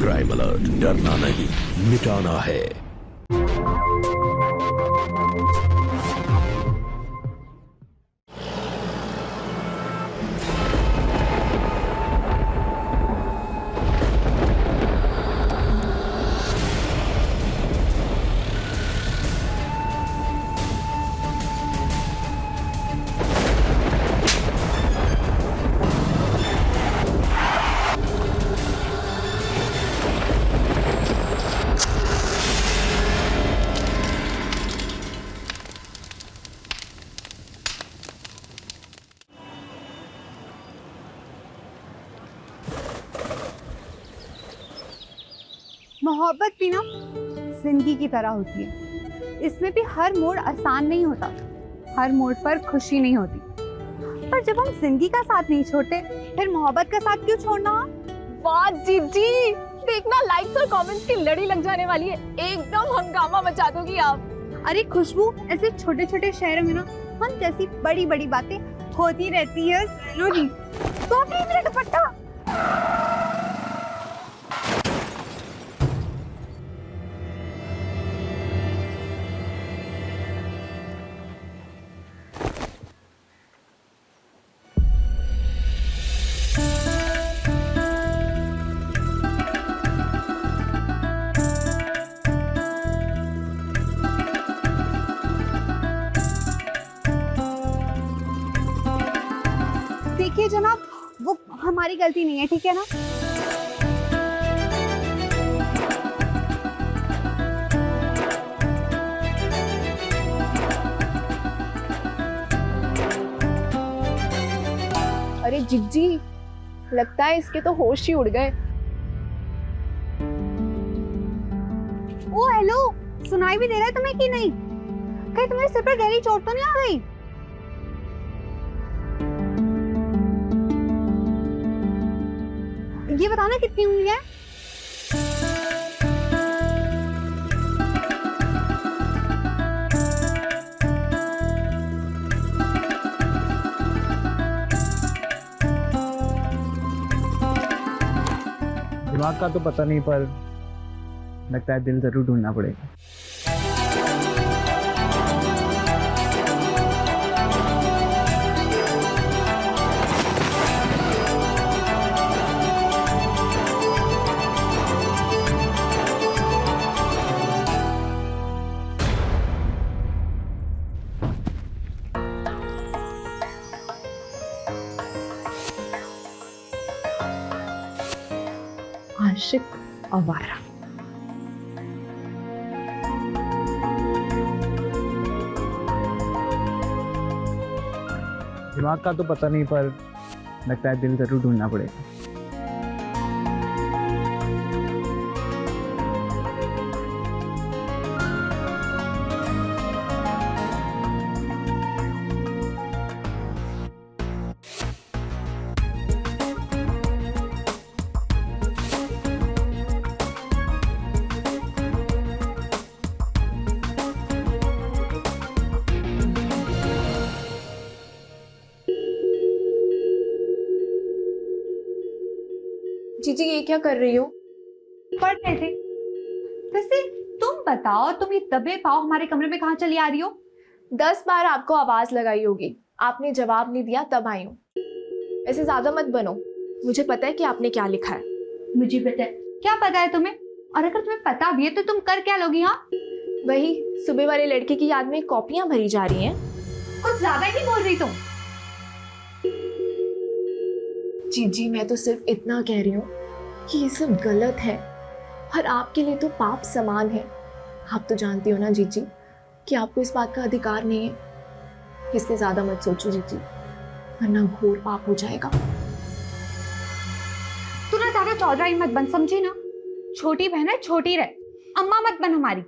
Crime alert, डरना नहीं मिटाना है। मोहब्बत भी ना जिंदगी की तरह होती है। इसमें भी हर मोड़ आसान नहीं होता, हर मोड़ पर खुशी नहीं होती। पर जब हम जिंदगी का साथ नहीं छोड़ते, फिर मोहब्बत का साथ क्यों छोड़ना? वाह जीजी, देखना लाइक्स और कमेंट्स की लड़ी लग जाने वाली है। एकदम हंगामा मचा दोगी आप। अरे खुशबू, ऐसे छोटे छोटे शहरों में ना हम जैसी बड़ी बड़ी बातें होती रहती है। तो मेरा दुपट्टा देखिए जनाब, वो हमारी गलती नहीं है, ठीक है ना? अरे जिज्जी, लगता है इसके तो होश ही उड़ गए। ओ हेलो, सुनाई भी दे रहा है तुम्हें कि नहीं? कहीं तुम्हारे सिर पर गहरी चोट तो नहीं आ गई? ये बताना कितनी उंगलियां हैं? दिमाग का तो पता नहीं, पर लगता है दिल जरूर ढूंढना पड़ेगा। आशिक आवारा। दिमाग का तो पता नहीं, पर लगता है दिल जरूर ढूंढना पड़ेगा। जीजी ये क्या कर रही हो? पढ़ रहे थे। वैसे तुम बताओ, तुम ये दबे पाँव हमारे कमरे में कहाँ चली आ रही हो? 10 बार आपको आवाज लगाई होगी, आपने जवाब नहीं दिया तब आई हूँ। ऐसे ज्यादा मत बनो, मुझे पता है कि आपने क्या लिखा है। मुझे पता है। क्या पता है तुम्हें? और अगर तुम्हें पता भी है तो तुम कर क्या लोगी? हाँ, वही सुबह वाले लड़के की याद में कॉपियां भरी जा रही हैं। कुछ ज्यादा ही नहीं बोल रही तुम। जीजी मैं तो सिर्फ इतना कह रही हूँ कि ये सब गलत है और आपके लिए तो पाप समान है। आप तो जानती हो ना जीजी कि आपको इस बात का अधिकार नहीं है। इससे ज्यादा मत सोचो जीजी, वरना घोर पाप हो जाएगा। तू ना ज्यादा चौधराई मत बन, समझी ना? छोटी बहन है, छोटी रहे, अम्मा मत बन हमारी।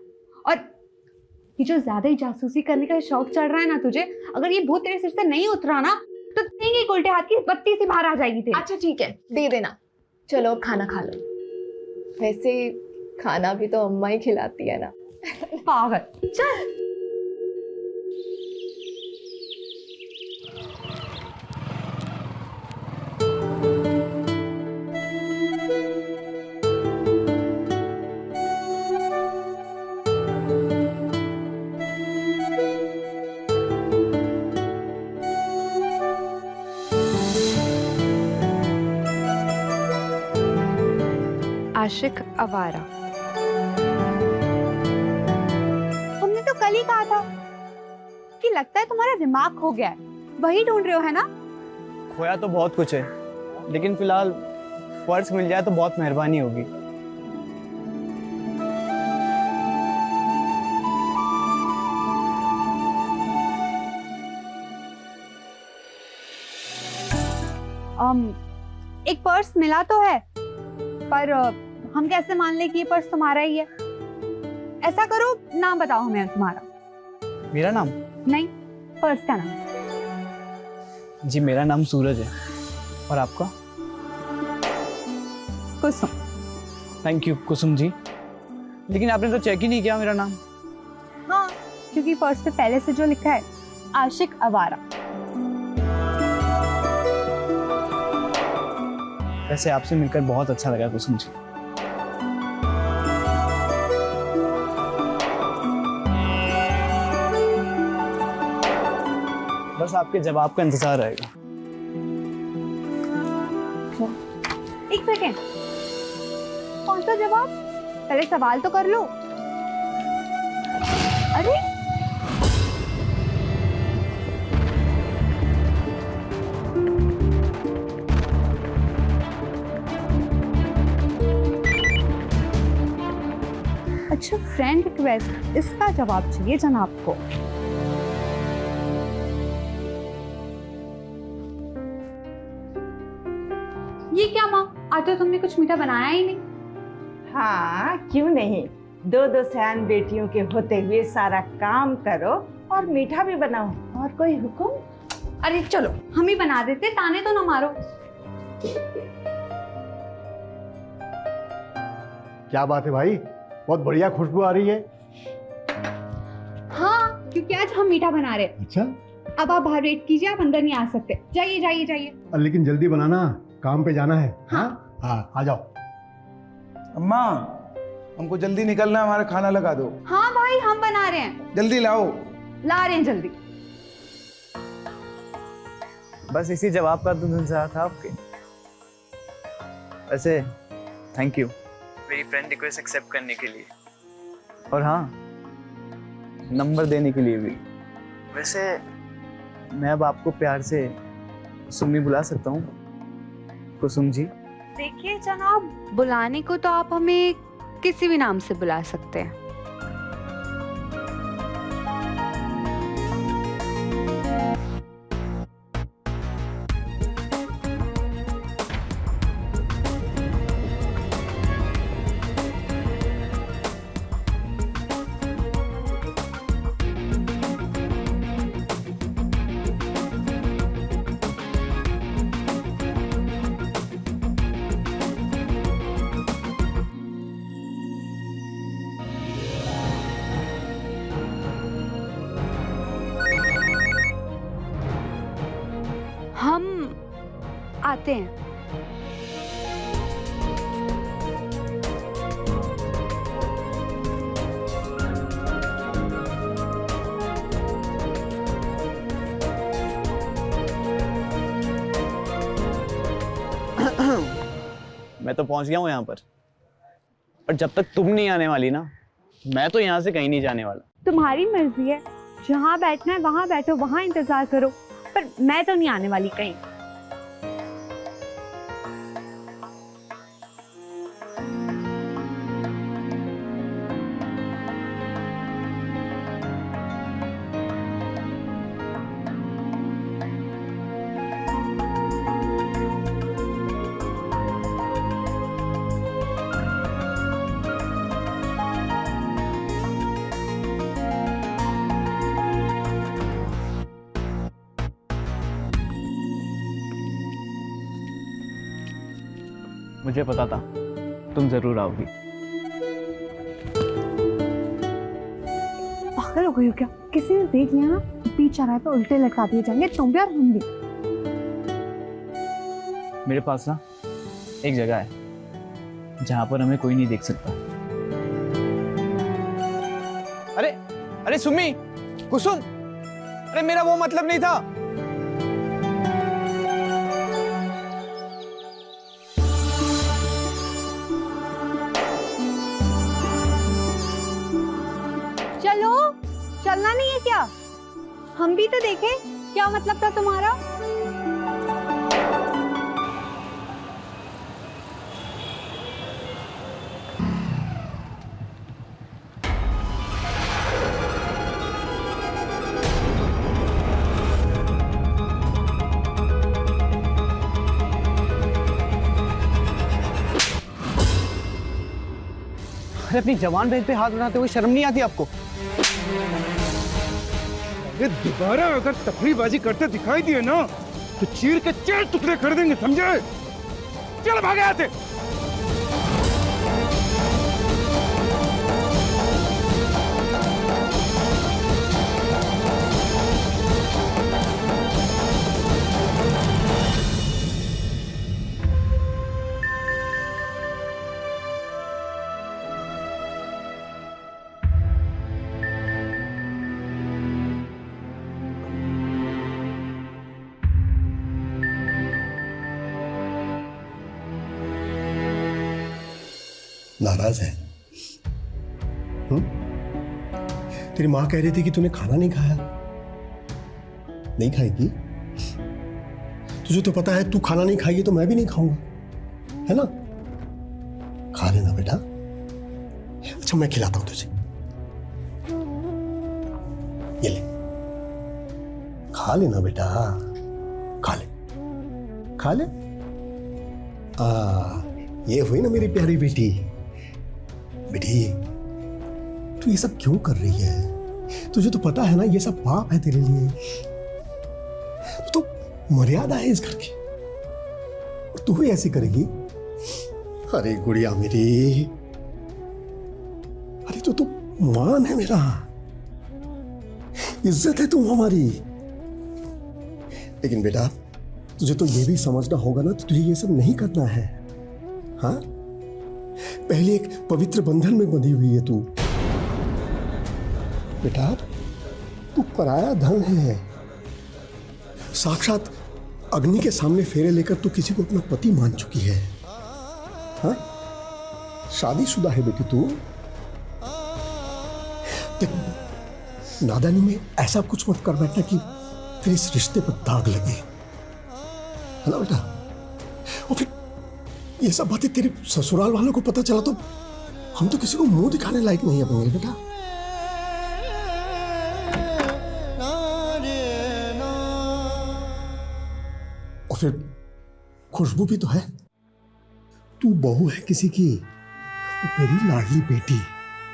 और ये जो ज्यादा ही जासूसी करने का शौक चढ़ रहा है ना तुझे, अगर ये भूत तेरे सिर से नहीं उतरा ना तो तेरी उल्टे हाथ की बत्ती सी बाहर आ जाएगी तेरी। अच्छा ठीक है, दे देना। चलो अब खाना खा लो। वैसे खाना भी तो अम्मा ही खिलाती है ना। पागल, चल। आशिक आवारा। हमने तो कल ही कहा था कि लगता है तुम्हारा दिमाग खो गया है, वही ढूंढ रहे हो है ना? खोया तो बहुत कुछ है, लेकिन फिलहाल पर्स मिल जाए तो बहुत मेहरबानी होगी। एक पर्स मिला तो है, पर हम कैसे मान ले कि ये पर्स तुम्हारा ही है? ऐसा करो, नाम बताओ हमें तुम्हारा। मेरा नाम? नहीं, पर्स का नाम। जी मेरा नाम सूरज है। और आपका? कुसुम। थैंक यू कुसुम जी, लेकिन आपने तो चेक ही नहीं किया मेरा नाम। हाँ, क्योंकि पर्स पे पहले से जो लिखा है आशिक आवारा। वैसे आपसे मिलकर बहुत अच्छा लगा कुसुम जी। बस आपके जवाब का इंतजार रहेगा। एक सेकेंड, कौन सा जवाब? पहले सवाल तो कर लो। अरे अच्छा, फ्रेंड रिक्वेस्ट, इसका जवाब चाहिए जनाब को। ये क्या माँ, आज तो तुमने कुछ मीठा बनाया ही नहीं। हाँ, क्यों नहीं। दो दो सयान बेटियों के होते हुए सारा काम करो और मीठा भी बनाओ। और कोई हुक्म? अरे चलो हम ही बना देते, ताने तो ना मारो। क्या बात है भाई, बहुत बढ़िया खुशबू आ रही है। हाँ, क्योंकि आज हम मीठा बना रहे हैं। अच्छा, अब आप बाहर वेट कीजिए, आप अंदर नहीं आ सकते। जाइए जाइए जाइए। लेकिन जल्दी बनाना, काम पे जाना है। हाँ हाँ, आ जाओ। अम्मा, हमको जल्दी निकलना है, हमारा खाना लगा दो। हाँ भाई, हम बना रहे हैं। जल्दी लाओ। ला रहे हैं जल्दी। बस इसी जवाब का तो इंतजार था आपके। वैसे थैंक यू मेरी फ्रेंड रिक्वेस्ट एक्सेप्ट करने के लिए, और हाँ, नंबर देने के लिए भी। वैसे मैं अब आपको प्यार से सुम्मी बुला सकता हूँ? कुसुम जी। देखिए जनाब, बुलाने को तो आप हमें किसी भी नाम से बुला सकते हैं। हम आते हैं। मैं तो पहुंच गया हूँ यहाँ पर, और जब तक तुम नहीं आने वाली ना, मैं तो यहाँ से कहीं नहीं जाने वाला। तुम्हारी मर्जी है, जहाँ बैठना है वहां बैठो, वहां इंतजार करो, पर मैं तो नहीं आने वाली कहीं। मुझे पता था तुम जरूर आओगी। पागल हो गई हो क्या? किसी ने देख लिया ना, बीच चौराहे पे उल्टे लटका दिए जाएंगे, तुम भी और हम भी। मेरे पास ना एक जगह है जहां पर हमें कोई नहीं देख सकता। अरे अरे सुमी, कुसुम, अरे मेरा वो मतलब नहीं था। चलना नहीं है क्या? हम भी तो देखे क्या मतलब था तुम्हारा। अरे अपनी जवान बहन पे हाथ उठाते हुए शर्म नहीं आती आपको? ये दोबारा अगर तफरीबाजी करते दिखाई दिए ना तो चीर के 4 टुकड़े कर देंगे, समझे? चल भागे आते। नाराज है? तेरी माँ कह रही थी कि तूने खाना नहीं खाया। नहीं खाएगी? तुझे तो पता है तू खाना नहीं खाएगी तो मैं भी नहीं खाऊंगा, है ना? खा लेना बेटा। अच्छा मैं खिलाता हूं तुझे, ये ले, खा लेना बेटा, खा ले, खा ले। ये हुई ना मेरी प्यारी बेटी। बेटी तू ये सब क्यों कर रही है? तुझे तो पता है ना ये सब पाप है तेरे लिए। तो मर्यादा है इस घर की, और तू भी ऐसी करेगी? अरे गुड़िया मेरी, अरे तो तू मान है मेरा, इज्जत है तू हमारी। लेकिन बेटा तुझे तो ये भी समझना होगा ना, तुझे ये सब नहीं करना है। हाँ, पहले एक पवित्र बंधन में बंधी हुई है तू। बेटा तू पराया धन है। साक्षात अग्नि के सामने फेरे लेकर तू किसी को अपना पति मान चुकी है। हाँ, शादीशुदा है बेटी तू। देख, नादानी में ऐसा कुछ मत कर बैठना कि तेरे इस रिश्ते पर दाग लगे, है ना बेटा? और फिर ये सब बातें तेरे ससुराल वालों को पता चला तो हम तो किसी को मुंह दिखाने लायक नहीं बनेंगे बेटा। और फिर खुशबू भी तो है, तू बहू है किसी की, वो मेरी लाडली बेटी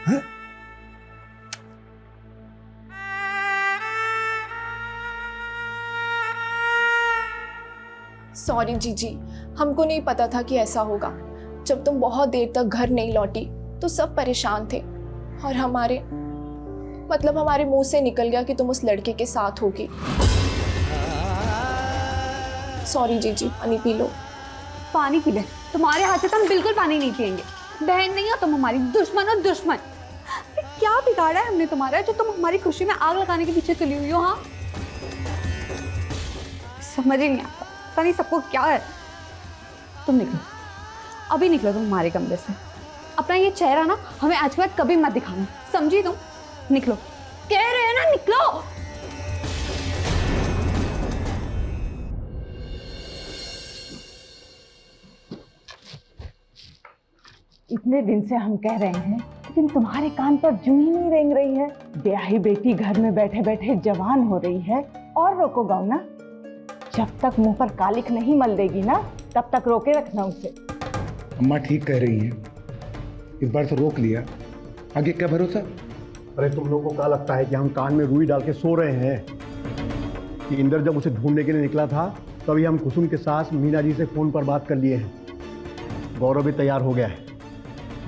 है। सॉरी जीजी, हमको नहीं पता था कि ऐसा होगा। जब तुम बहुत देर तक घर नहीं लौटी तो सब परेशान थे, और हमारे मुंह से निकल गया कि तुम उस लड़के के साथ होगी। सॉरी जीजी, पानी पी लो। पानी पी ले, तुम्हारे हाथ से तो हम बिल्कुल पानी नहीं पियेंगे। बहन नहीं हो तुम हमारी, दुश्मन हो दुश्मन। क्या बिगाड़ा है हमने तुम्हारा जो तुम हमारी खुशी में आग लगाने के पीछे चली हुई हो? हाँ, समझ ही नहीं आता, पता नहीं सबको क्या है। तुम निकलो, अभी निकलो तुम हमारे कमरे से। अपना ये चेहरा ना हमें आज के बाद कभी मत दिखाना, समझी तुम? निकलो, कह रहे हैं ना, निकलो। इतने दिन से हम कह रहे हैं, लेकिन तुम्हारे कान पर जूं ही नहीं रेंग रही है। ब्याही बेटी घर में बैठे बैठे जवान हो रही है, और रोको गाओ ना। जब तक मुंह पर कालिख नहीं मल देगी ना, तब तक रोके रखना उसे। अम्मा ठीक कह रही हैं, इस बार तो रोक लिया, आगे क्या भरोसा। अरे तुम लोगों को क्या लगता है कि हम कान में रुई डाल के सो रहे हैं? कि इंदर जब उसे ढूंढने के लिए निकला था तभी हम कुसुम के सास मीना जी से फोन पर बात कर लिए हैं। गौरव भी तैयार हो गया है,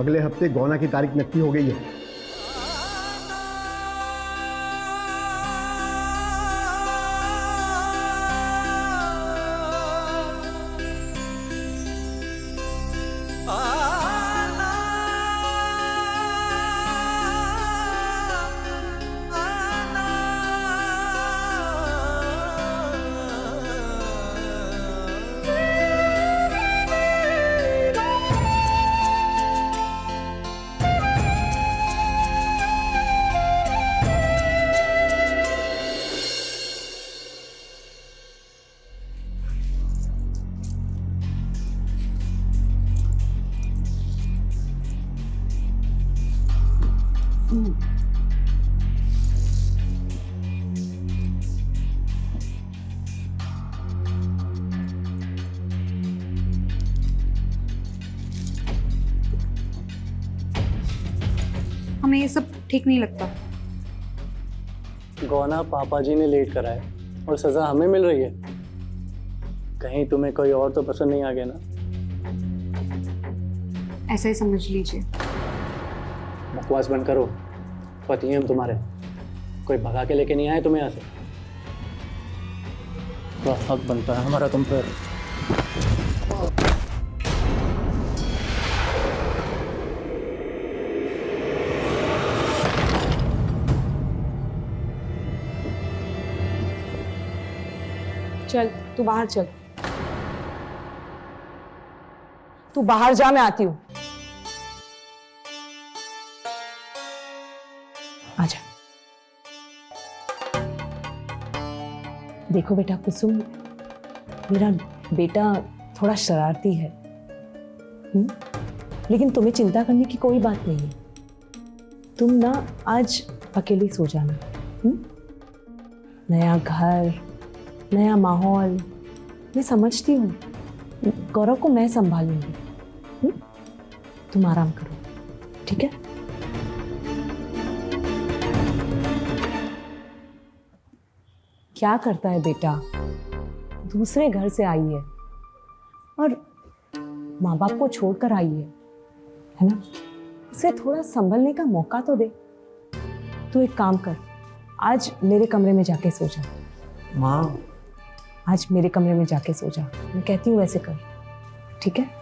अगले हफ्ते गौना की तारीख नक्की हो गई है। हमें ये सब ठीक नहीं लगता। गौना पापा जी ने लेट करा है और सजा हमें मिल रही है। कहीं तुम्हें कोई और तो पसंद नहीं आ गया ना? ऐसा ही समझ लीजिए। बकवास बंद करो, पति हैं हम तुम्हारे, कोई भगा के लेके नहीं आए तुम्हें यहाँ से। तो हक बनता है हमारा तुम पर। चल तू बाहर चल, तू बाहर जा, मैं आती हूँ। आजा। देखो बेटा कुसुम, मेरा बेटा थोड़ा शरारती है, लेकिन तुम्हें चिंता करने की कोई बात नहीं है। तुम ना आज अकेले सो जाना। नया घर, नया माहौल, मैं समझती हूँ। गौरव को मैं संभालूंगी। तुम आराम करो, ठीक है? क्या करता है बेटा, दूसरे घर से आई है और माँ बाप को छोड़कर आई है ना? उसे थोड़ा संभलने का मौका तो दे। तू एक काम कर, आज मेरे कमरे में जाके सो जा। माँ, आज मेरे कमरे में जाके सो जा, मैं कहती हूँ वैसे कर, ठीक है?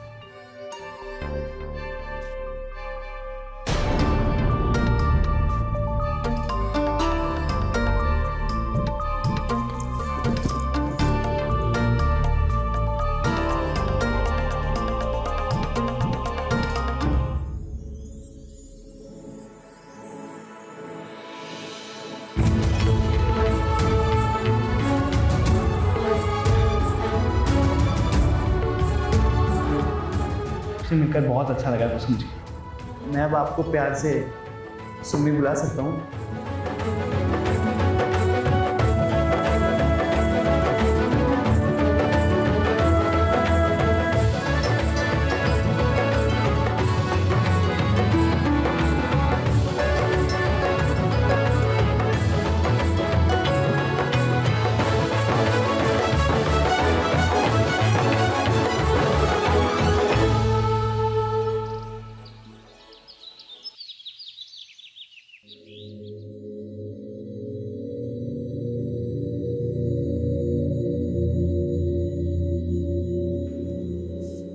आपसे मिलकर बहुत अच्छा लगा कुसुम जी। मैं अब आपको प्यार से सुम्मी बुला सकता हूँ?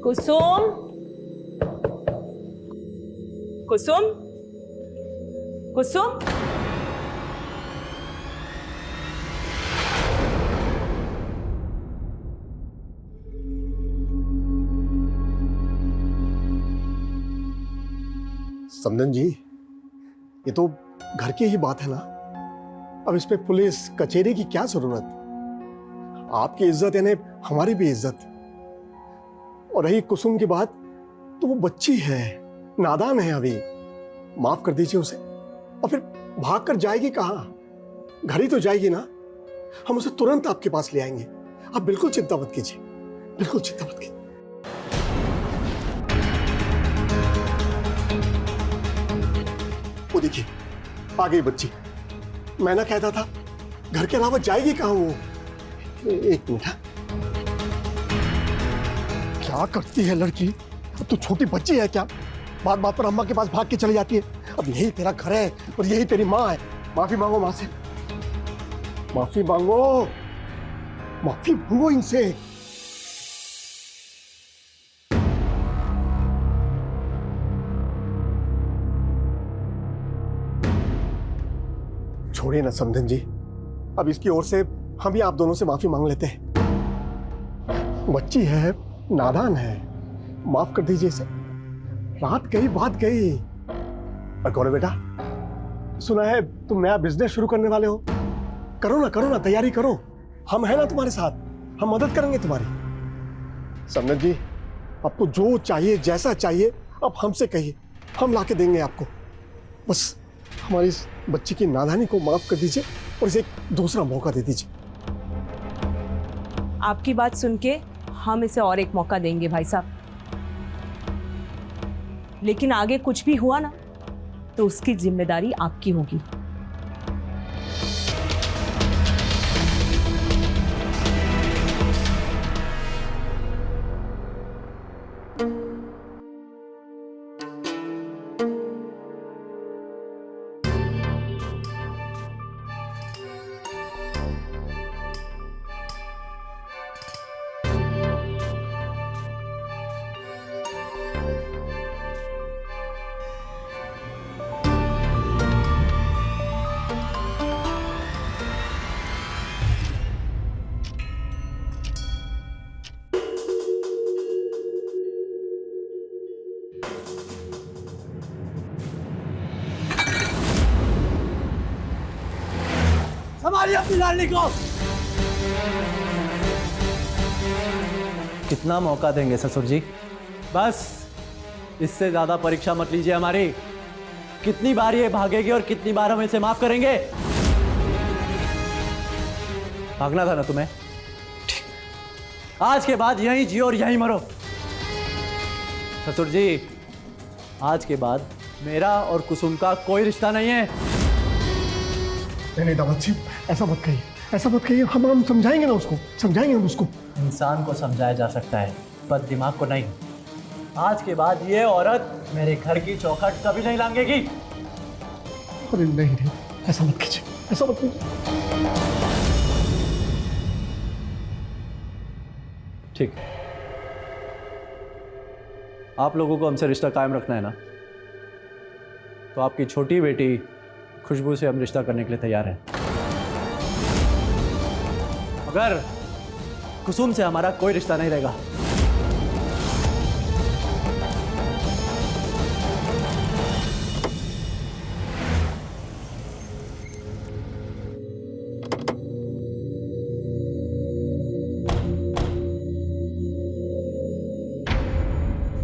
कुसुम, कुसुम, कुसुम, समदन जी, ये तो घर की ही बात है ना। अब इस पे पुलिस कचहरी की क्या जरूरत? आपकी इज्जत यानी हमारी भी इज्जत। और रही कुसुम की बात, तो वो बच्ची है, नादान है अभी, माफ कर दीजिए उसे। और फिर भाग कर जाएगी कहाँ? घर ही तो जाएगी ना। हम उसे तुरंत आपके पास ले आएंगे, आप बिल्कुल चिंता मत कीजिए, बिल्कुल चिंता मत कीजिए। वो देखिए आ गई बच्ची। मैं ना कहता था घर के अलावा जाएगी कहाँ वो। एक मिनट, क्या करती है लड़की? अब तो छोटी बच्ची है क्या? बात बात पर अम्मा के पास भाग के चली जाती है। अब यही तेरा घर है और यही तेरी माँ है। माफी मांगो माँ से, माफी मांगो, माफी मांगो इनसे। छोड़िए ना समधन जी, अब इसकी ओर से हम ही आप दोनों से माफी मांग लेते हैं। बच्ची है, नादान है, माफ कर दीजिए इसे। रात गई बात गई। और गौरव बेटा, सुना है तुम नया बिजनेस शुरू करने वाले हो। करो ना, तैयारी करो। हम हैं ना तुम्हारे साथ, हम मदद करेंगे तुम्हारी। समधन जी, आपको जो चाहिए, जैसा चाहिए, आप हमसे कहिए, हम लाके देंगे आपको। बस हमारी इस बच्ची की नादानी को माफ कर दीजिए और इसे एक दूसरा मौका दे दीजिए। आपकी बात सुन के हम इसे और एक मौका देंगे भाई साहब, लेकिन आगे कुछ भी हुआ ना तो उसकी जिम्मेदारी आपकी होगी। संभालिए अपनी लाडली को। कितना मौका देंगे ससुर जी? बस इससे ज्यादा परीक्षा मत लीजिए हमारी। कितनी बार ये भागेगी और कितनी बार हम इसे माफ करेंगे? भागना था ना तुम्हें? आज के बाद यहीं जियो और यहीं मरो। ससुर जी, आज के बाद मेरा और कुसुम का कोई रिश्ता नहीं है। नहीं दामाद जी, ऐसा मत कहिए, ऐसा मत कहिए। हम समझाएंगे ना उसको, समझाएंगे हम उसको। इंसान को समझाया जा सकता है पर दिमाग को नहीं। आज के बाद ये औरत मेरे घर की चौखट कभी नहीं लांघेगी। अरे नहीं, ऐसा मत कीजिए, ऐसा मत कीजिए। ठीक, आप लोगों को हमसे रिश्ता कायम रखना है ना, तो आपकी छोटी बेटी खुशबू से हम रिश्ता करने के लिए तैयार हैं। मगर कुसुम से हमारा कोई रिश्ता नहीं रहेगा।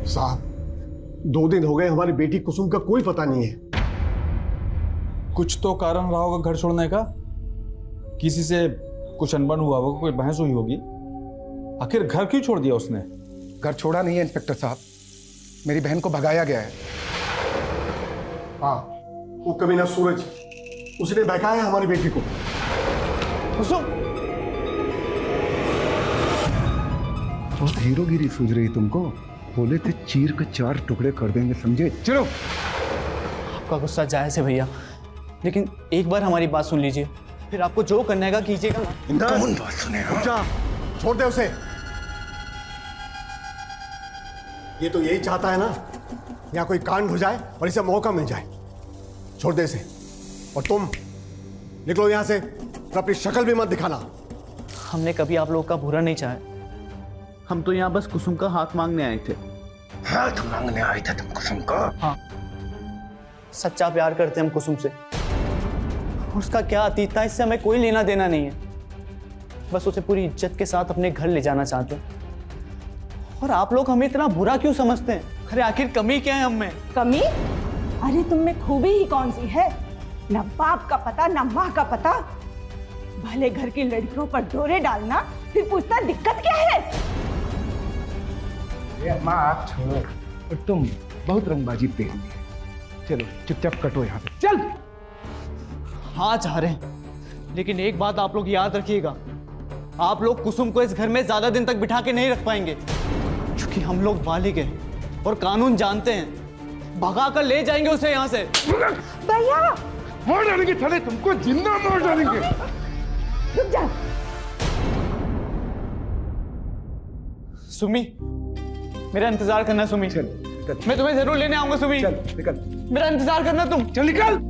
साहब, 2 दिन हो गए हमारी बेटी कुसुम का कोई पता नहीं है। कुछ तो कारण रहा होगा घर छोड़ने का। किसी से कुछ अनबन हुआ होगा, कोई बहस हुई होगी। आखिर घर क्यों छोड़ दिया उसने? घर छोड़ा नहीं है इंस्पेक्टर साहब, मेरी बहन को भगाया गया है। हाँ, वो कमीना सूरज, उसने बहकाया है हमारी बेटी को। बहुत हीरोगिरी सूझ रही तुमको। बोले थे चीर के 4 टुकड़े कर देंगे, समझे? चलो, आपका गुस्सा जायज़ है भैया, लेकिन एक बार हमारी बात सुन लीजिए, फिर आपको जो करना है कीजिएगा। कौन बात सुनेगा? जा, छोड़ दे उसे। ये तो यही चाहता है ना, यहाँ कोई कांड हो जाए और इसे मौका मिल जाए। छोड़ दे इसे। और तुम निकलो यहाँ से, और अपनी शक्ल भी मत दिखाना। हमने कभी आप लोगों का बुरा नहीं चाहा। हम तो यहाँ बस कुसुम का हाथ मांगने आए थे। हाथ मांगने आए थे तुम कुसुम का? हाँ, सच्चा प्यार करते हम कुसुम से। उसका क्या अतीत था इससे हमें कोई लेना देना नहीं है। बस उसे पूरी इज्जत के साथ अपने घर ले जाना चाहते हैं। और आप लोग हमें इतना बुरा क्यों समझते हैं? अरे आखिर कमी क्या है हम में? कमी? अरे तुम में खूबी ही कौन सी है? न बाप का पता, न माँ का पता। भले घर की लड़कियों पर डोरे डालना, फिर पूछना दिक्कत क्या है? अम्मा आप छोड़ो, और तुम बहुत रंगबाजी पेल ली है। चलो चुपचाप कटो यहाँ पे। चल। हाँ चाह रहे हैं, लेकिन एक बात आप लोग याद रखिएगा, आप लोग कुसुम को इस घर में ज्यादा दिन तक बिठा के नहीं रख पाएंगे, क्योंकि हम लोग बालिग हैं और कानून जानते हैं। भगा कर ले जाएंगे उसे यहाँ से। भैया मार डालेंगे, साले तुमको जिंदा मार डालेंगे। रुक जा। सुमी, मेरा इंतजार करना सुमी। चल, मैं तुम्हें जरूर लेने आऊंगा सुमी। चल निकल। मेरा इंतजार करना तुम। चल निकल।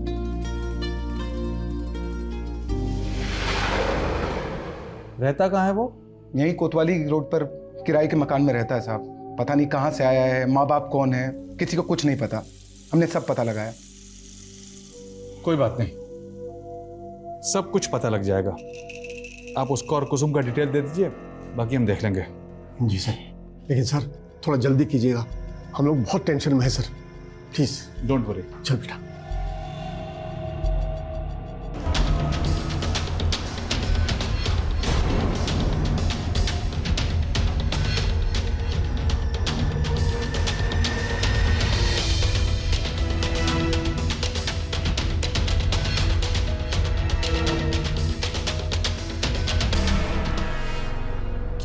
रहता कहाँ है वो? यही कोतवाली रोड पर किराए के मकान में रहता है साहब। पता नहीं कहाँ से आया है, माँ बाप कौन है, किसी को कुछ नहीं पता। हमने सब पता लगाया। कोई बात नहीं, सब कुछ पता लग जाएगा। आप उसको और कुसुम का डिटेल दे दीजिए, बाकी हम देख लेंगे। जी सर, लेकिन सर थोड़ा जल्दी कीजिएगा, हम लोग बहुत टेंशन में है सर। Please don't worry. चल बेटा।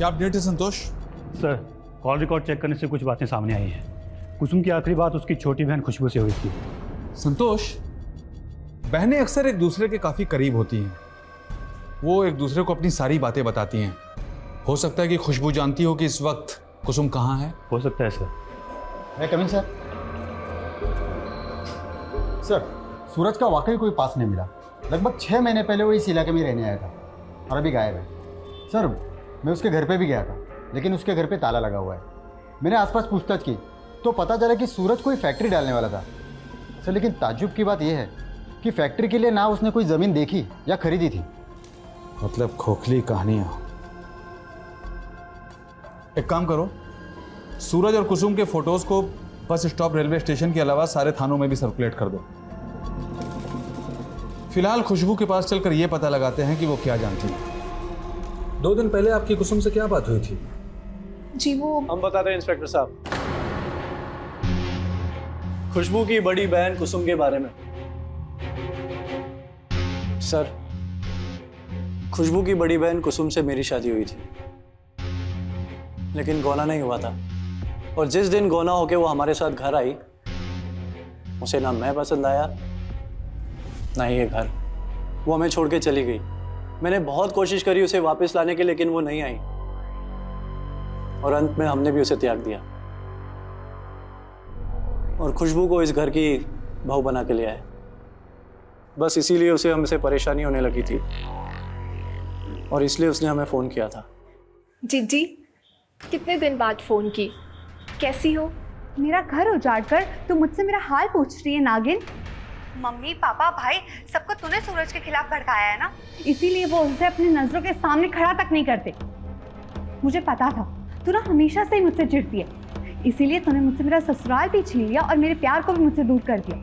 क्या अपडेट है संतोष? सर, कॉल रिकॉर्ड चेक करने से कुछ बातें सामने आई हैं। कुसुम की आखिरी बात उसकी छोटी बहन खुशबू से हुई थी। संतोष, बहनें अक्सर एक दूसरे के काफी करीब होती हैं। वो एक दूसरे को अपनी सारी बातें बताती हैं। हो सकता है कि खुशबू जानती हो कि इस वक्त कुसुम कहाँ है। हो सकता है सर। मैं कमिंग सर। सर, सूरज का वाकई कोई पास नहीं मिला। लगभग 6 महीने पहले वो इस इलाके में रहने आया था और अभी गायब है। सर, मैं उसके घर पे भी गया था, लेकिन उसके घर पे ताला लगा हुआ है। मैंने आसपास पूछताछ की तो पता चला कि सूरज कोई फैक्ट्री डालने वाला था। सर, लेकिन ताज्जुब की बात यह है कि फैक्ट्री के लिए ना उसने कोई ज़मीन देखी या खरीदी थी। मतलब खोखली कहानियां। एक काम करो, सूरज और कुसुम के फोटोज को बस स्टॉप रेलवे स्टेशन के अलावा सारे थानों में भी सर्कुलेट कर दो। फिलहाल खुशबू के पास चलकर यह पता लगाते हैं कि वो क्या जानती है। 2 दिन पहले आपकी कुसुम से क्या बात हुई थी? जी वो हम बताते हैं इंस्पेक्टर साहब। खुशबू की बड़ी बहन कुसुम के बारे में। सर, खुशबू की बड़ी बहन कुसुम से मेरी शादी हुई थी, लेकिन गौना नहीं हुआ था। और जिस दिन गौना होके वो हमारे साथ घर आई, उसे ना मैं पसंद आया ना ही ये घर। वो हमें छोड़ के चली गई। मैंने बहुत कोशिश करी उसे वापस लाने की, लेकिन वो नहीं आई और अंत में हमने भी उसे त्याग दिया और खुशबू को इस घर की बहू बना के ले आए। बस इसीलिए उसे हमसे परेशानी होने लगी थी और इसलिए उसने हमें फ़ोन किया था। जीजी, कितने दिन बाद फ़ोन की? कैसी हो? मेरा घर उजाड़ कर तू मुझसे मेरा हाल पूछ रही है नागिन? मम्मी पापा भाई सबको तूने सूरज के खिलाफ भड़काया है ना, इसीलिए वो उसे अपनी नजरों के सामने खड़ा तक नहीं करते। मुझे पता था तू ना हमेशा से ही मुझसे चिढ़ती है, इसीलिए तूने मुझसे मेरा ससुराल भी छीन लिया और मेरे प्यार को भी मुझसे दूर कर दिया।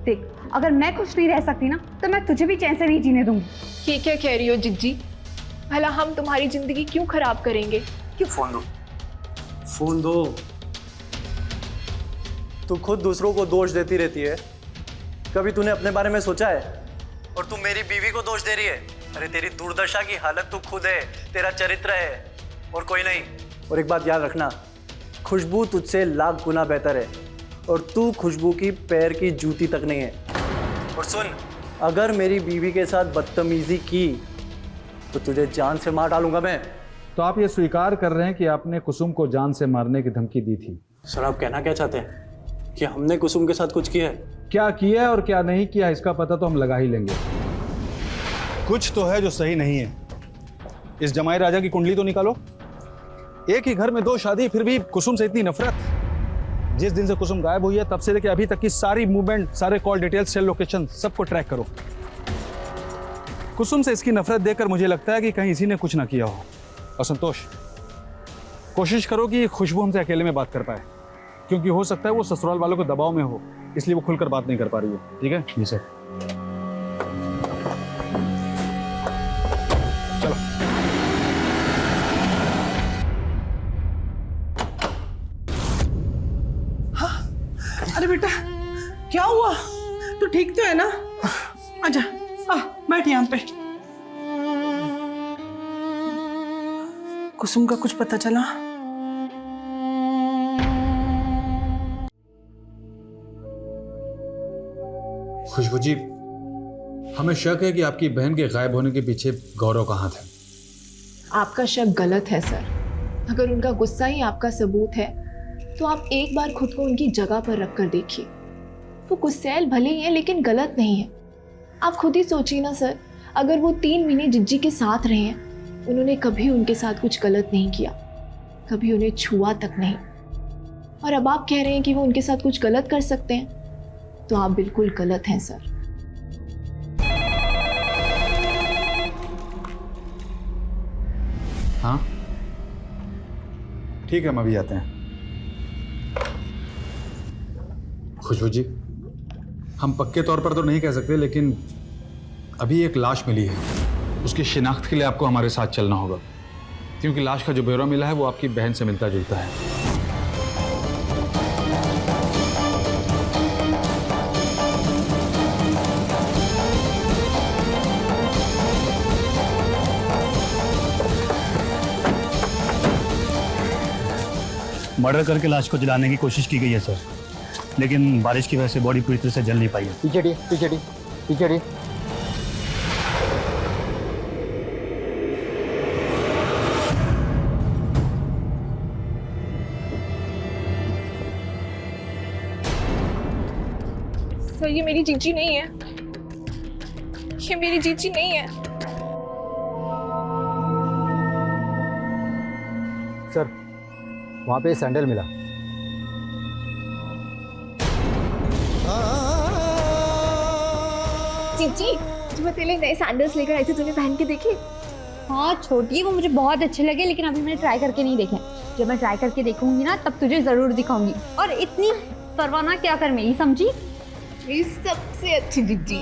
देख, अगर मैं खुश नहीं रह सकती ना तो मैं तुझे भी चैन से नहीं जीने दूंगी। ये क्या कह रही हो जिज्जी? भला हम तुम्हारी जिंदगी क्यों खराब करेंगे? क्यों? फ़ोन दो, फ़ोन दो। तू खुद दूसरों को दोष देती रहती है, कभी तूने अपने बारे में सोचा है? और तू मेरी बीवी को दोष दे रही है। अरे तेरी दुर्दशा की हालत तू खुद है, तेरा चरित्र है और कोई नहीं। और एक बात याद रखना, खुशबू तुझसे लाख गुना बेहतर है और तू खुशबू की पैर की जूती तक नहीं है। और सुन, अगर मेरी बीवी के साथ बदतमीजी की तो तुझे जान से मार डालूंगा मैं। तो आप ये स्वीकार कर रहे हैं कि आपने कुसुम को जान से मारने की धमकी दी थी? सर, आप कहना क्या चाहते हैं कि हमने कुसुम के साथ कुछ किया है? क्या किया है और क्या नहीं किया इसका पता तो हम लगा ही लेंगे। कुछ तो है जो सही नहीं है। इस जमाई राजा की कुंडली तो निकालो। एक ही घर में 2 शादी, फिर भी कुसुम से इतनी नफरत। जिस दिन से कुसुम गायब हुई है तब से लेकर अभी तक की सारी मूवमेंट, सारे कॉल डिटेल्स, सेल लोकेशन सबको ट्रैक करो। कुसुम से इसकी नफरत देखकर मुझे लगता है कि कहीं इसी ने कुछ ना किया हो। और संतोष, कोशिश करो कि खुशबू हमसे अकेले में बात कर पाए, क्योंकि हो सकता है वो ससुराल वालों के दबाव में हो, इसलिए वो खुलकर बात नहीं कर पा रही है। ठीक है? जी सर। चलो। अरे बेटा, क्या हुआ? तू ठीक तो है ना? आजा, बैठ यहाँ पे। कुसुम का कुछ पता चला? खुशबू जी, हमें शक है कि आपकी बहन के गायब होने के पीछे गौरव का हाथ है। आपका शक गलत है सर। अगर उनका गुस्सा ही आपका सबूत है तो आप एक बार खुद को उनकी जगह पर रख कर देखिए। वो गुस्सैल भले ही है लेकिन गलत नहीं है। आप खुद ही सोचिए ना सर, अगर वो 3 महीने जिज्जी के साथ रहे हैं, उन्होंने कभी उनके साथ कुछ गलत नहीं किया, कभी उन्हें छुआ तक नहीं, और अब आप कह रहे हैं कि वो उनके साथ कुछ गलत कर सकते हैं, तो आप बिल्कुल गलत हैं सर। हाँ ठीक है, हम अभी आते हैं। खुशबू जी, हम पक्के तौर पर तो नहीं कह सकते, लेकिन अभी एक लाश मिली है। उसकी शिनाख्त के लिए आपको हमारे साथ चलना होगा, क्योंकि लाश का जो ब्यौरा मिला है वो आपकी बहन से मिलता जुलता है। मर्डर करके लाश को जलाने की कोशिश की गई है सर, लेकिन बारिश की वजह से बॉडी पूरी तरह से जल नहीं पाई है। पीछे हटिए, पीछे हटिए, पीछे हटिए। सर ये मेरी जीजी नहीं है, ये मेरी जीजी नहीं है। सर वहाँ पे सैंडल मिला। जीजी तुम्हें तेरे नए सैंडल्स लेकर आई थी, तूने पहन के देखे? हाँ छोटी, वो मुझे बहुत अच्छे लगे, लेकिन अभी मैंने ट्राई करके नहीं देखे। जब मैं ट्राई करके देखूंगी ना तब तुझे जरूर दिखाऊंगी। और इतनी परवाना क्या कर मेरी, समझी? ये सबसे अच्छी जीजी।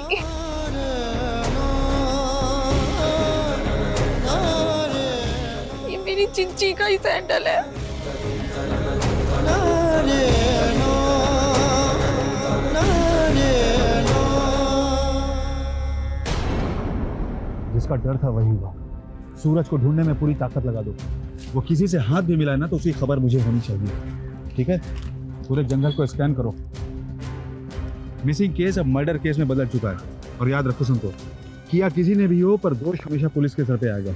ये मेरी जीजी का ही सैंडल है। जिसका डर था वही हुआ। सूरज को ढूंढने में पूरी ताकत लगा दो। वो किसी से हाथ भी मिलाए ना तो उसकी खबर मुझे होनी चाहिए, ठीक है? पूरे जंगल को स्कैन करो। मिसिंग केस अब मर्डर केस में बदल चुका है। और याद रखो संतोष, किया किसी ने भी हो पर दोष हमेशा पुलिस के सर पे आएगा।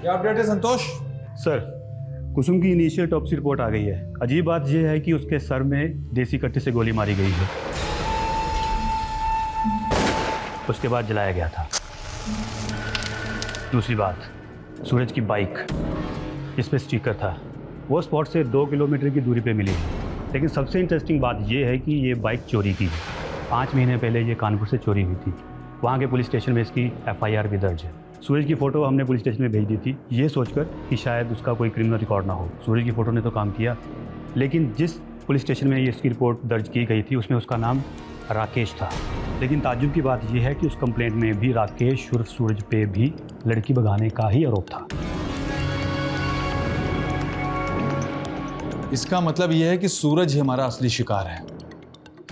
क्या अपडेट है संतोष? सर, कुसुम की इनिशियल टॉप्सी रिपोर्ट आ गई है। अजीब बात यह है कि उसके सर में देसी कट्टे से गोली मारी गई है, उसके बाद जलाया गया था। दूसरी बात, सूरज की बाइक जिस पे स्टिकर था वो स्पॉट से 2 किलोमीटर की दूरी पे मिली है। लेकिन सबसे इंटरेस्टिंग बात यह है कि ये बाइक चोरी की है। 5 महीने पहले ये कानपुर से चोरी हुई थी। वहाँ के पुलिस स्टेशन में इसकी FIR भी दर्ज है। सूरज की फ़ोटो हमने पुलिस स्टेशन में भेज दी थी, ये सोचकर कि शायद उसका कोई क्रिमिनल रिकॉर्ड ना हो। सूरज की फ़ोटो ने तो काम किया, लेकिन जिस पुलिस स्टेशन में ये इसकी रिपोर्ट दर्ज की गई थी उसमें उसका नाम राकेश था। लेकिन ताज्जुब की बात यह है कि उस कंप्लेंट में भी राकेश उर्फ सूरज पे भी लड़की भगाने का ही आरोप था। इसका मतलब यह है कि सूरज ही हमारा असली शिकार है।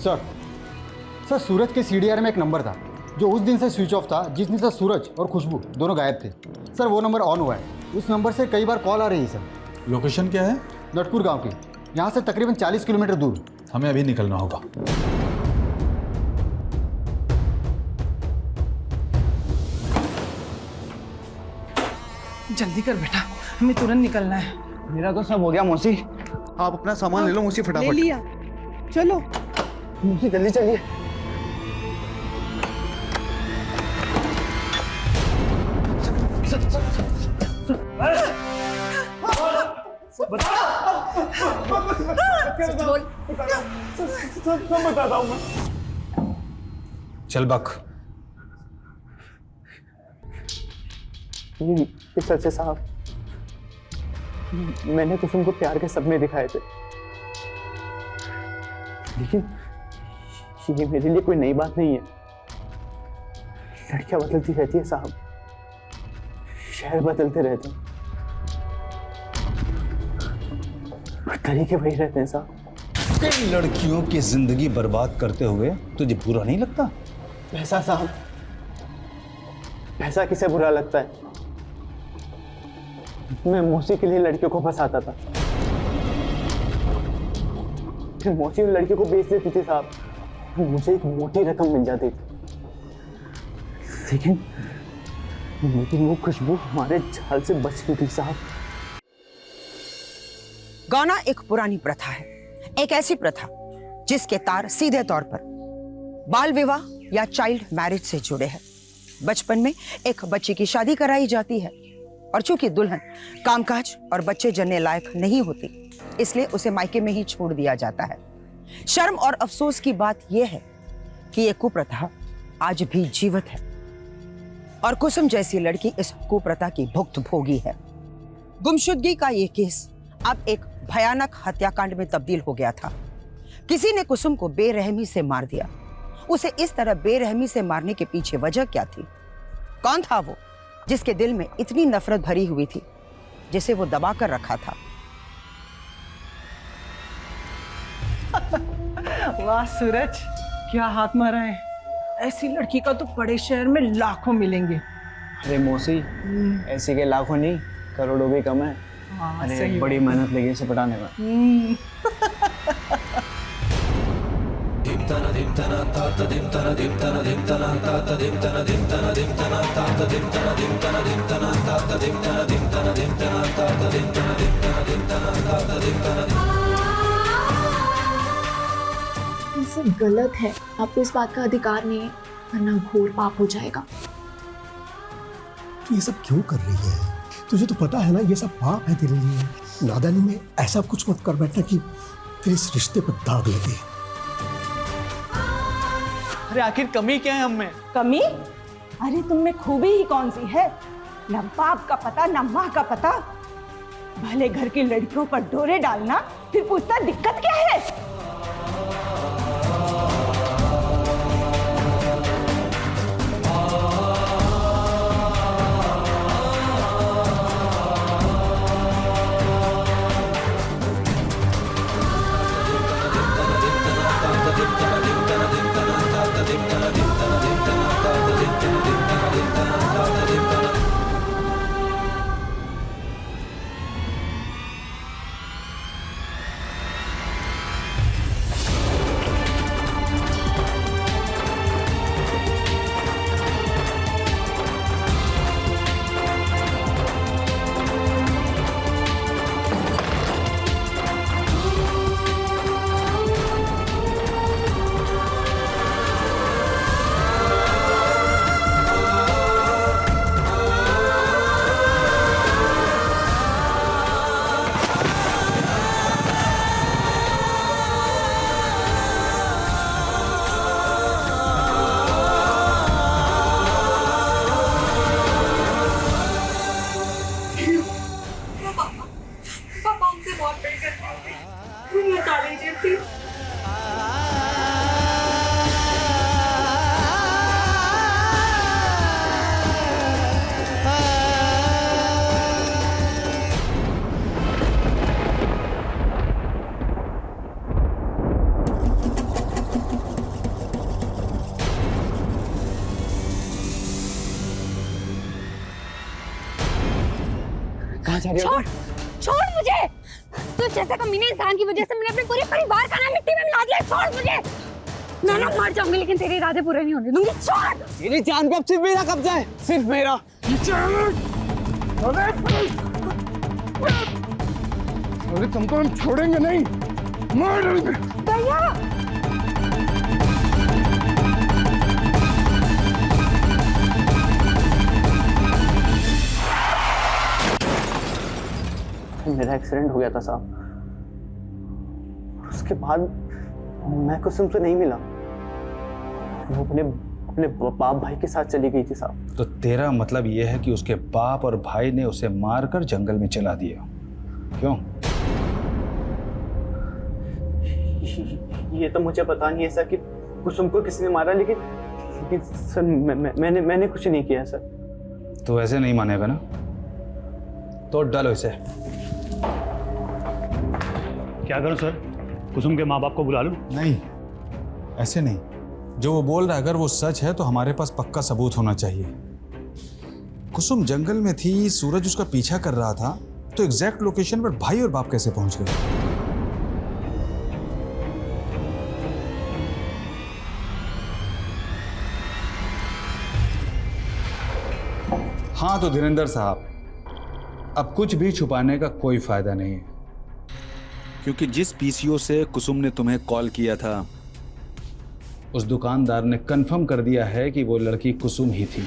सर सूरज के CDR में एक नंबर था जो उस दिन से स्विच ऑफ था, जिस दिन से सूरज और खुशबू दोनों गायब थे। सर वो नंबर ऑन हुआ है, उस नंबर से कई बार कॉल आ रही है। सर लोकेशन क्या है? नटपुर गांव की, यहाँ से तकरीबन 40 किलोमीटर दूर। हमें अभी निकलना होगा। जल्दी कर बेटा, हमें तुरंत निकलना है। मेरा तो सब हो गया मौसी, आप अपना सामान ले लो मौसी फटाफट। ले लिया, चलो मौसी जल्दी चलिए। चल बक। सच है साहब, मैंने कुसुम को प्यार के सपने दिखाए थे, लेकिन ये मेरे लिए कोई नई बात नहीं है। लड़कियां बदलती रहती है साहब, शहर बदलते रहते हैं, तरीके वही रहते हैं साहब। कई लड़कियों की जिंदगी बर्बाद करते हुए तुझे बुरा नहीं लगता? पैसा साहब, पैसा किसे बुरा लगता है? मैं मौसी के लिए लड़कियों को फंसाता था, फिर मौसी उन लड़कियों को बेच देती थी साहब, मुझे एक मोटी रकम मिल जाती थी। लेकिन वो खुशबू हमारे जाल से बचती थी साहब। गौना एक पुरानी प्रथा है, एक ऐसी प्रथा जिसके तार सीधे तौर पर बाल विवाह या चाइल्ड मैरिज से जुड़े हैं। बचपन में एक बच्ची की शादी कराई जाती है और चूंकि दुल्हन कामकाज और बच्चे जन्ने लायक नहीं होती, इसलिए उसे मायके में ही छोड़ दिया जाता है। शर्म और अफसोस की बात यह है कि यह कुप्रथा आज भी जीवित है और कुसुम जैसी लड़की इस कुप्रथा की भुक्तभोगी है। गुमशुदगी का यह केस अब एक भयानक हत्याकांड में तब्दील हो गया था। किसी ने कुसुम को बेरहमी से मार दिया। उसे इस तरह बेरहमी से मारने के पीछे वजह क्या थी? कौन था वो जिसके दिल में इतनी नफरत भरी हुई थी, जिसे वो दबा कर रखा था? वाह सूरज, क्या हाथ मारा है। ऐसी लड़की का तो बड़े शहर में लाखों मिलेंगे। अरे मौसी, ऐसे के लाखों नहीं करोड़ों भी कम है। हाँ, अरे सही बड़ी बात। मेहनत लगी इसे पटाने में। ये सब गलत है, आपको इस बात का अधिकार नहीं है, वरना घोर पाप हो जाएगा। तू ये सब क्यों कर रही है? तुझे तो पता है ना ये सब पाप है तेरे लिए। नादानी में ऐसा कुछ मत कर बैठना कि फिर इस रिश्ते पर दाग लगे। अरे आखिर कमी क्या है हम में? कमी? अरे तुम में खूबी ही कौन सी है? न बाप का पता न माँ का पता। भले घर की लड़कियों पर डोरे डालना, फिर पूछता दिक्कत क्या है? छोड़ छोड़ मुझे। तो जैसे कमीने इंसान की वजह से मैंने अपने पूरे परिवार का नाम मिट्टी में मिला दिया। छोड़ मुझे। मैं ना मर जाऊंगी लेकिन तेरे इरादे पूरे नहीं होने दूंगी। छोड़। मेरी जान पे अब सिर्फ मेरा कब्जा है, सिर्फ मेरा। अरे तुमको हम छोड़ेंगे नहीं, मार डालेंगे। भैया मेरा एक्सीडेंट हो गया था साहब, उसके बाद मैं कुसुम से नहीं मिला। वो अपने बाप भाई के साथ चली गई थी साहब। तो तेरा मतलब यह है कि उसके बाप और भाई ने उसे मारकर जंगल में चला दिया, क्यों? ये तो मुझे पता नहीं है सर कि कुसुम को किसने मारा, लेकिन सर मैंने कुछ नहीं किया सर। तो ऐसे नहीं मानेगा ना, तो डालो इसे। क्या करूं सर? कुसुम के माँ बाप को बुला लूं? नहीं, ऐसे नहीं। जो वो बोल रहा है अगर वो सच है तो हमारे पास पक्का सबूत होना चाहिए। कुसुम जंगल में थी, सूरज उसका पीछा कर रहा था, तो एग्जैक्ट लोकेशन पर भाई और बाप कैसे पहुंच गए? हाँ तो धीरेंद्र साहब, अब कुछ भी छुपाने का कोई फायदा नहीं है, क्योंकि जिस पीसीओ से कुसुम ने तुम्हें कॉल किया था उस दुकानदार ने कंफर्म कर दिया है कि वो लड़की कुसुम ही थी,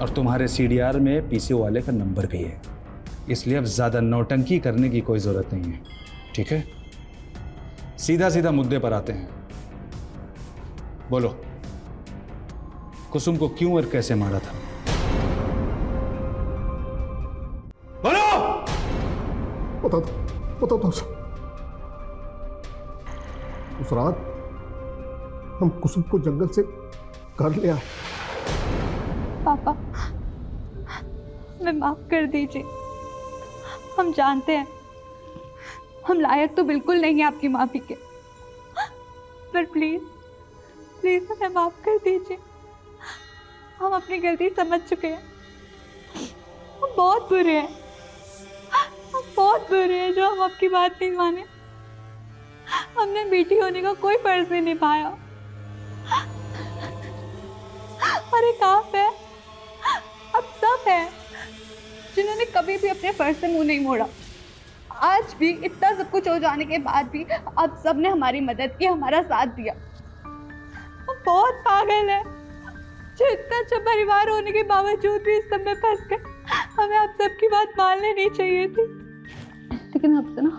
और तुम्हारे सीडीआर में पीसीओ वाले का नंबर भी है। इसलिए अब ज्यादा नौटंकी करने की कोई जरूरत नहीं है, ठीक है? सीधा सीधा मुद्दे पर आते हैं। बोलो, कुसुम को क्यों और कैसे मारा था? बता दो सर। उस रात हम कुसुम को जंगल से घर ले आए। पापा, हमें माफ कर दीजिए। हम जानते हैं हम लायक तो बिल्कुल नहीं है आपकी माफी के, पर प्लीज प्लीज हमें माफ कर दीजिए। हम अपनी गलती समझ चुके हैं। हम बहुत बुरे हैं, हम बहुत बुरे हैं जो हम आपकी बात नहीं माने। हमने बेटी होने का कोई फर्ज नहीं निभाया और एक आप है, अब सब है जिन्होंने कभी भी अपने फर्ज से मुंह नहीं मोड़ा। आज भी इतना सब कुछ हो जाने के बाद भी आप सब ने हमारी मदद की, हमारा साथ दिया। हम बहुत पागल है जो इतना अच्छा परिवार होने के बावजूद भी इस सब में फंस गए। हमें आप सबकी बात मान लेनी चाहिए थी, लेकिन अब से ना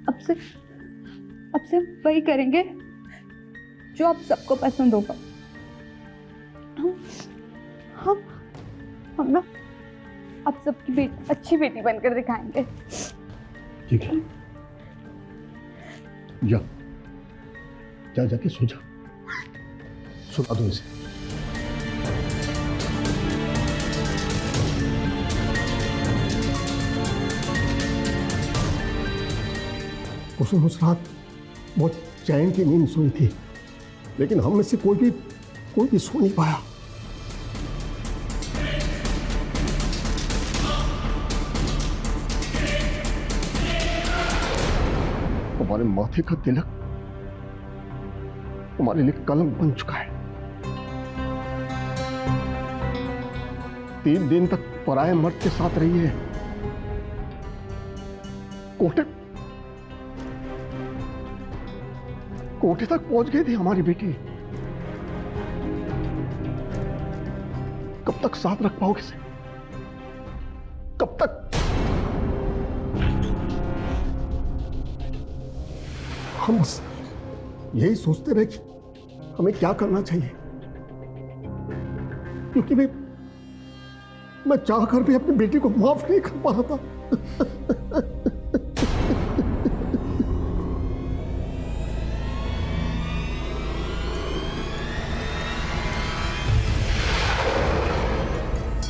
अब से वही करेंगे जो आप सबको पसंद होगा। हम ना आप सबकी अच्छी बेटी बनकर दिखाएंगे। ठीक है, जाके सो जा, सुला दो इसे। कुसुम उस रात बहुत चैन की नींद सोई थी, लेकिन हम में से कोई भी सो नहीं पाया। हमारे माथे का तिलक हमारे लिए कलंक बन चुका है। 3 दिन तक पराये मर्द के साथ रही है। कोठे तक पहुंच गई थी हमारी बेटी। कब तक साथ रख पाओगे इसे? कब तक? हम बस यही सोचते रहे कि हमें क्या करना चाहिए, क्योंकि मैं चाहकर भी अपनी बेटी को माफ नहीं कर पा रहा था।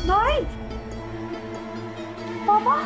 भाई, पापा,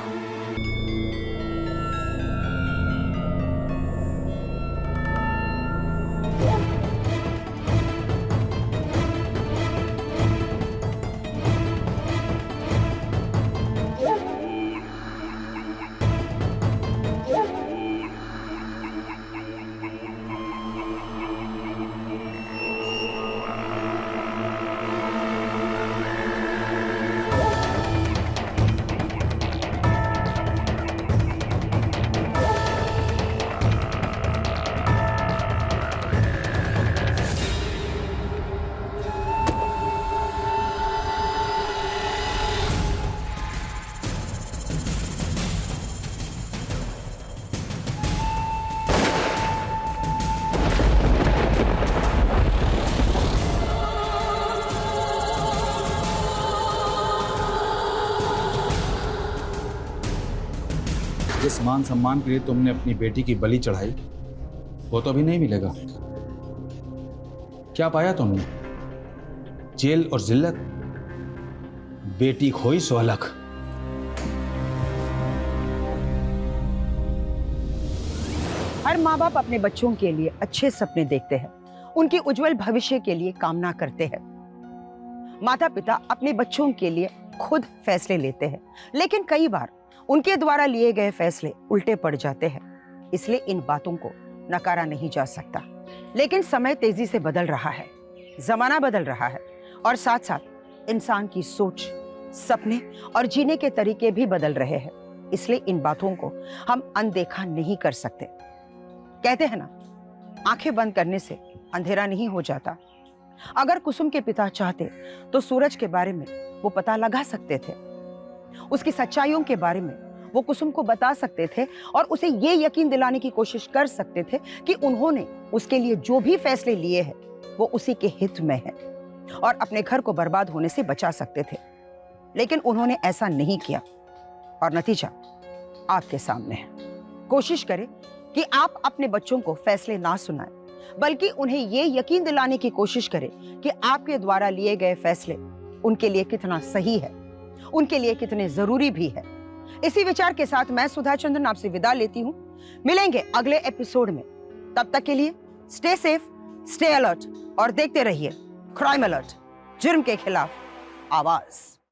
जिस मान सम्मान के लिए तुमने अपनी बेटी की बलि चढ़ाई, वो तो अभी नहीं मिलेगा। क्या पाया तुमने? जेल और जिल्लत। बेटी खोई सो अलग। हर माँ बाप अपने बच्चों के लिए अच्छे सपने देखते हैं, उनके उज्जवल भविष्य के लिए कामना करते हैं। माता पिता अपने बच्चों के लिए खुद फैसले लेते हैं, लेकिन कई बार उनके द्वारा लिए गए फैसले उल्टे पड़ जाते हैं। इसलिए इन बातों को नकारा नहीं जा सकता। लेकिन समय तेजी से बदल रहा है, जमाना बदल रहा है, और साथ साथ इंसान की सोच, सपने और जीने के तरीके भी बदल रहे हैं। इसलिए इन बातों को हम अनदेखा नहीं कर सकते। कहते हैं ना, आंखें बंद करने से अंधेरा नहीं हो जाता। अगर कुसुम के पिता चाहते तो सूरज के बारे में वो पता लगा सकते थे, उसकी सच्चाइयों के बारे में वो कुसुम को बता सकते थे, और उसे ये यकीन दिलाने की कोशिश कर सकते थे कि उन्होंने उसके लिए जो भी फैसले लिए हैं वो उसी के हित में है और अपने घर को बर्बाद होने से बचा सकते थे। लेकिन उन्होंने ऐसा नहीं किया, और नतीजा आपके सामने है। कोशिश करें कि आप अपने बच्चों को फैसले ना सुनाएं, बल्कि उन्हें ये यकीन दिलाने की कोशिश करें कि आपके द्वारा लिए गए फैसले उनके लिए कितना सही है, उनके लिए कितने जरूरी भी है। इसी विचार के साथ मैं सुधा चंद्रन आपसे विदा लेती हूँ। मिलेंगे अगले एपिसोड में। तब तक के लिए स्टे सेफ, स्टे अलर्ट। और देखते रहिए क्राइम अलर्ट, जुर्म के खिलाफ आवाज।